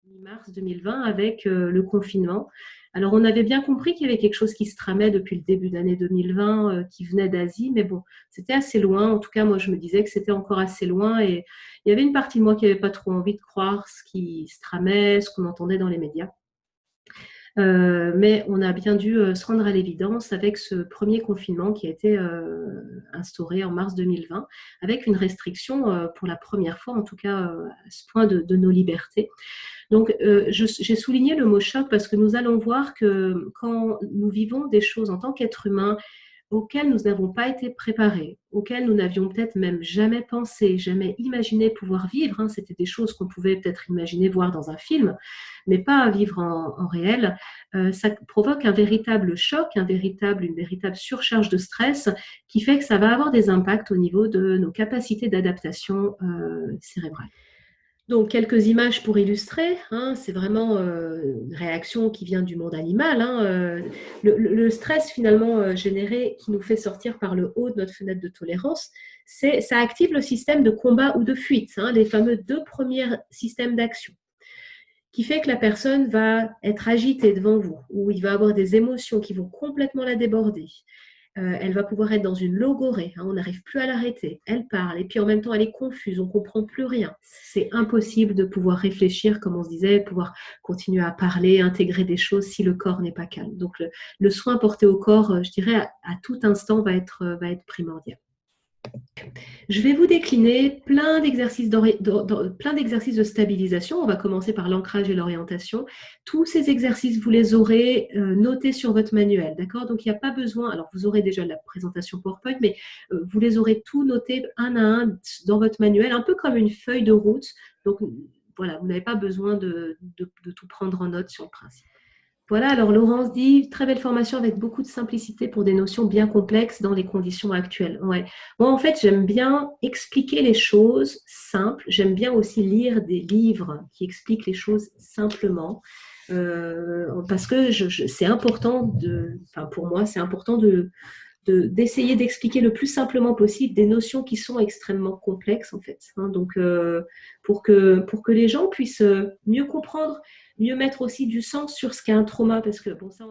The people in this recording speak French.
mi-mars 2020 avec le confinement. Alors, on avait bien compris qu'il y avait quelque chose qui se tramait depuis le début d'année 2020, qui venait d'Asie, mais bon, c'était assez loin. En tout cas, moi, je me disais que c'était encore assez loin et il y avait une partie de moi qui n'avait pas trop envie de croire ce qui se tramait, ce qu'on entendait dans les médias. Mais on a bien dû se rendre à l'évidence avec ce premier confinement qui a été instauré en mars 2020, avec une restriction pour la première fois, en tout cas à ce point de nos libertés. Donc, j'ai souligné le mot choc parce que nous allons voir que quand nous vivons des choses en tant qu'être humain auxquelles nous n'avons pas été préparés, auxquelles nous n'avions peut-être même jamais pensé, jamais imaginé pouvoir vivre, hein, c'était des choses qu'on pouvait peut-être imaginer voir dans un film, mais pas à vivre en réel, ça provoque un véritable choc, une véritable surcharge de stress qui fait que ça va avoir des impacts au niveau de nos capacités d'adaptation cérébrale. Donc, quelques images pour illustrer, hein, c'est vraiment une réaction qui vient du monde animal, hein, le stress finalement généré qui nous fait sortir par le haut de notre fenêtre de tolérance, ça active le système de combat ou de fuite, hein, les fameux deux premiers systèmes d'action, qui fait que la personne va être agitée devant vous, ou il va avoir des émotions qui vont complètement la déborder. Elle va pouvoir être dans une logorée, hein, on n'arrive plus à l'arrêter. Elle parle et puis en même temps elle est confuse, on ne comprend plus rien. C'est impossible de pouvoir réfléchir, comme on se disait, pouvoir continuer à parler, intégrer des choses si le corps n'est pas calme. Donc le soin porté au corps, je dirais, à tout instant va être primordial. Je vais vous décliner plein d'exercices de stabilisation. On va commencer par l'ancrage et l'orientation. Tous ces exercices, vous les aurez notés sur votre manuel, d'accord? Donc, il n'y a pas besoin, alors vous aurez déjà la présentation PowerPoint, mais vous les aurez tous notés un à un dans votre manuel, un peu comme une feuille de route. Donc, voilà, vous n'avez pas besoin de tout prendre en note sur le principe. Voilà, alors Laurence dit, très belle formation avec beaucoup de simplicité pour des notions bien complexes dans les conditions actuelles. Ouais. Moi, en fait, j'aime bien expliquer les choses simples. J'aime bien aussi lire des livres qui expliquent les choses simplement. Parce que c'est important pour moi, c'est important d'essayer d'expliquer le plus simplement possible des notions qui sont extrêmement complexes, en fait. Hein. Donc, pour que les gens puissent mieux comprendre, mieux mettre aussi du sens sur ce qu'est un trauma, parce que, bon, ça,